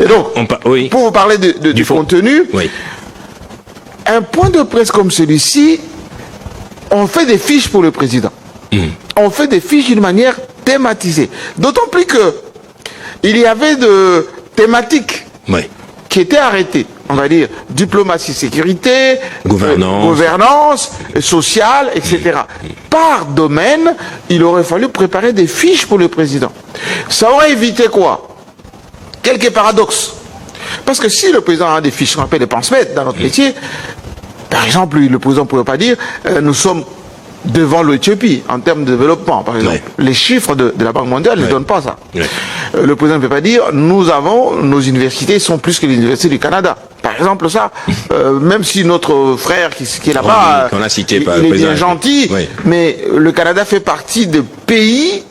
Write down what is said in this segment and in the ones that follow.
Et donc, oui. pour vous parler du contenu, oui. Un point de presse comme celui-ci, on fait des fiches pour le président. On fait des fiches d'une manière thématisée. D'autant plus que il y avait de thématiques qui étaient arrêtées. On va dire diplomatie, sécurité, gouvernance sociale, etc. Par domaine, il aurait fallu préparer des fiches pour le président. Ça aurait évité quoi? Quelques paradoxes. Parce que si le président a des fiches qu'on appelle des pense-mètres dans notre métier, par exemple, le président ne pourrait pas dire nous sommes devant l'Éthiopie en termes de développement, par exemple. Les chiffres de la Banque mondiale ne donnent pas ça. Le président ne peut pas dire nos universités sont plus que les universités du Canada. Par exemple, ça, même si notre frère qui est là-bas, il est bien gentil, mais le Canada fait partie des pays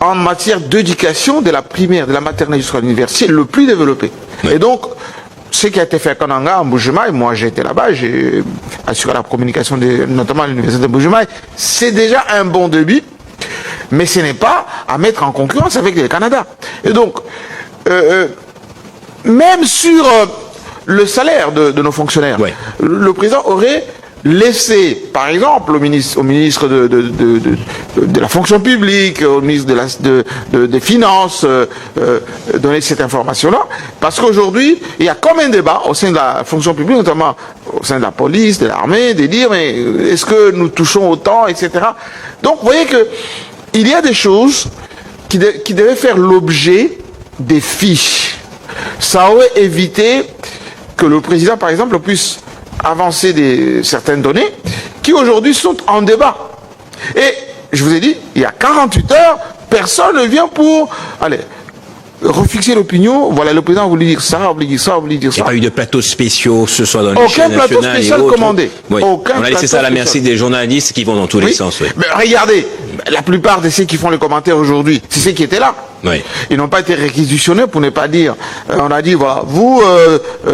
en matière d'éducation, de la primaire, de la maternelle jusqu'à l'université, le plus développé. Et donc, ce qui a été fait à Kananga, en Mbuji-Mayi, moi j'ai été là-bas, j'ai assuré la communication, notamment à l'université de Mbuji-Mayi, c'est déjà un bon début, mais ce n'est pas à mettre en concurrence avec le Canada. Et donc, même sur le salaire de nos fonctionnaires, le président aurait laisser, par exemple, au ministre de la fonction publique, au ministre des Finances, donner cette information-là. Parce qu'aujourd'hui, il y a comme un débat au sein de la fonction publique, notamment au sein de la police, de l'armée, de dire, mais est-ce que nous touchons autant, etc. Donc, vous voyez que il y a des choses qui devaient faire l'objet des fiches. Ça aurait évité que le président, par exemple, puisse avancer certaines données qui aujourd'hui sont en débat. Et je vous ai dit, il y a 48 heures, personne ne vient pour refixer l'opinion. Voilà, le président a voulu dire ça, a voulu dire ça, a voulu dire ça. Il n'y a pas eu de plateaux spéciaux, ce soit dans les chaînes nationales. Aucun plateau spécial commandé. On a laissé ça à la merci des journalistes qui vont dans tous les sens. Mais regardez, la plupart de ceux qui font les commentaires aujourd'hui, c'est ceux qui étaient là. Ils n'ont pas été réquisitionnés pour ne pas dire. On a dit, voilà, vous,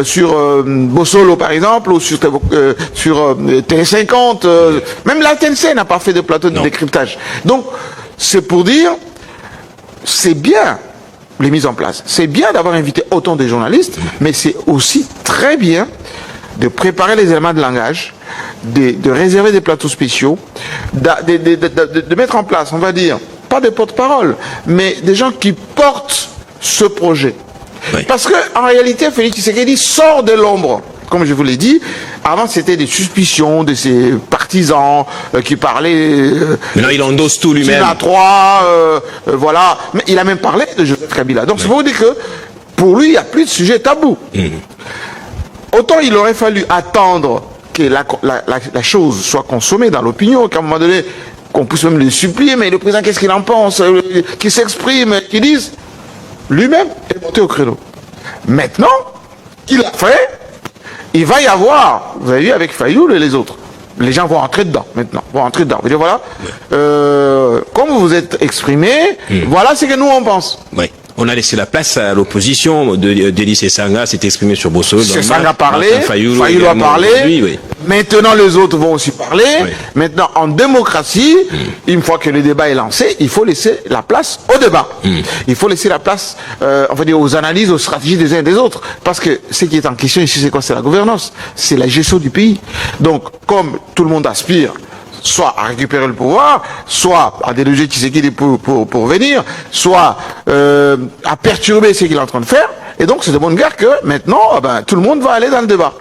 sur Bossolo par exemple, ou sur Télé50, même la TNC n'a pas fait de plateau de décryptage. Donc, c'est pour dire, c'est bien les mises en place. C'est bien d'avoir invité autant de journalistes, mais c'est aussi très bien de préparer les éléments de langage, de réserver des plateaux spéciaux, de mettre en place, on va dire, pas des porte-parole, mais des gens qui portent ce projet. Parce que en réalité, Félix Tshisekedi sort de l'ombre. Comme je vous l'ai dit, avant c'était des suspicions de ses partisans qui parlaient. Maintenant il endosse tout lui-même. Voilà. Mais il a même parlé de Joseph Kabila. Donc c'est pour vous dire que pour lui, il n'y a plus de sujet tabou. Autant il aurait fallu attendre que la chose soit consommée dans l'opinion, qu'à un moment donné, qu'on puisse même le supplier, mais le président, qu'est-ce qu'il en pense, qu'il s'exprime, qu'il dise, lui-même est monté au créneau. Maintenant qu'il a fait, il va y avoir, vous avez vu avec Fayoul et les autres, les gens vont entrer dedans maintenant, vont entrer dedans. Vous dire, voilà, comme vous vous êtes exprimé, voilà ce que nous on pense. On a laissé la place à l'opposition. Délice Sanga s'est exprimé sur Bossolo. Sanga a parlé, Fayoul a parlé. Maintenant, les autres vont aussi parler. Maintenant, en démocratie, une fois que le débat est lancé, il faut laisser la place au débat. Il faut laisser la place, on va dire, aux analyses, aux stratégies des uns et des autres. Parce que ce qui est en question ici, c'est quoi? C'est la gouvernance. C'est la gestion du pays. Donc, comme tout le monde aspire soit à récupérer le pouvoir, soit à déloger Tshisekedi pour venir, soit à perturber ce qu'il est en train de faire. Et donc, c'est de bonne guerre que maintenant, tout le monde va aller dans le débat.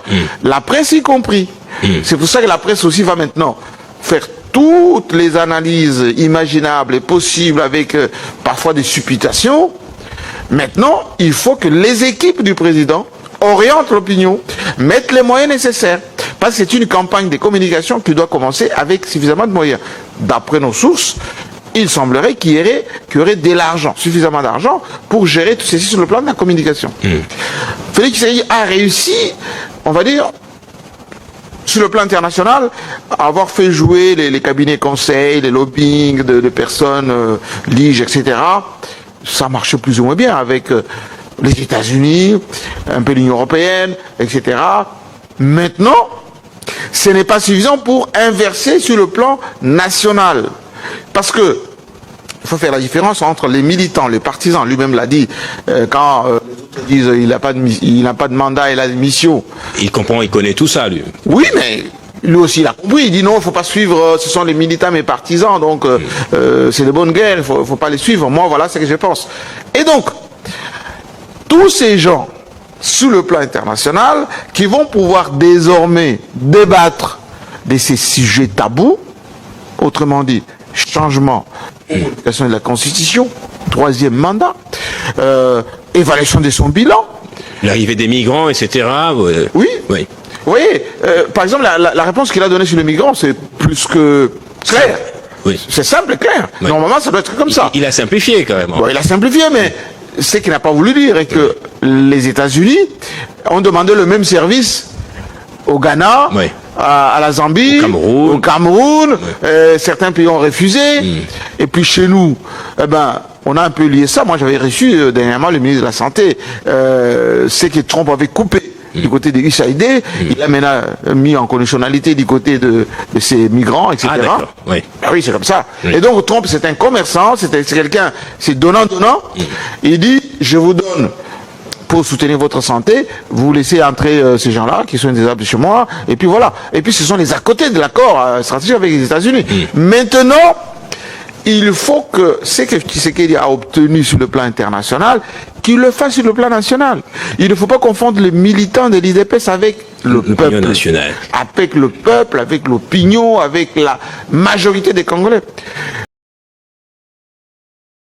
La presse y compris. C'est pour ça que la presse aussi va maintenant faire toutes les analyses imaginables et possibles avec parfois des supputations. Maintenant, il faut que les équipes du président orientent l'opinion, mettent les moyens nécessaires. Parce que c'est une campagne de communication qui doit commencer avec suffisamment de moyens. D'après nos sources, il semblerait qu'il y aurait de l'argent, suffisamment d'argent pour gérer tout ceci sur le plan de la communication. Félix Tshisekedi a réussi, on va dire, sur le plan international, à avoir fait jouer les cabinets conseils, les lobbying de personnes, Lige, etc. Ça marche plus ou moins bien avec les États-Unis, un peu l'Union européenne, etc. Maintenant, ce n'est pas suffisant pour inverser sur le plan national. Parce que il faut faire la différence entre les militants, les partisans, lui-même l'a dit, quand les disent il n'a pas de mandat, il a des missions. Il comprend, il connaît tout ça, lui. Oui, mais lui aussi il a compris. Il dit non, il ne faut pas suivre, ce sont les militants mes partisans, donc c'est de bonne guerre, il ne faut pas les suivre. Moi, voilà ce que je pense. Et donc, tous ces gens, sur le plan international, qui vont pouvoir désormais débattre de ces sujets tabous, autrement dit, changement, modification de la Constitution, 3e mandat, évaluation de son bilan. L'arrivée des migrants, etc. Oui. Oui. Vous voyez, par exemple, la réponse qu'il a donnée sur les migrants, c'est plus que clair. Oui. C'est simple et clair. Oui. Normalement, ça doit être comme ça. Il a simplifié, quand même. Bon, il a simplifié, mais ce qu'il n'a pas voulu dire est que les États-Unis ont demandé le même service au Ghana, Oui. à la Zambie, au Cameroun. Certains pays ont refusé. Et puis chez nous, on a un peu lié ça. Moi, j'avais reçu dernièrement le ministre de la Santé, ce que Trump avait coupé du côté de USAID. Il a maintenant mis en conditionnalité du côté de ces migrants, etc. Ah, d'accord. Oui. Ah oui, c'est comme ça. Oui. Et donc Trump, c'est un commerçant, c'est quelqu'un, c'est donnant-donnant. Il dit, je vous donne pour soutenir votre santé, vous laissez entrer ces gens-là qui sont indésirables chez moi, et puis voilà. Et puis ce sont les à côté de l'accord stratégique avec les États-Unis. Maintenant, il faut que ce que Tshisekedi a obtenu sur le plan international, qu'il le fasse sur le plan national. Il ne faut pas confondre les militants de l'IDPS avec le peuple national. Avec le peuple, avec l'opinion, avec la majorité des Congolais.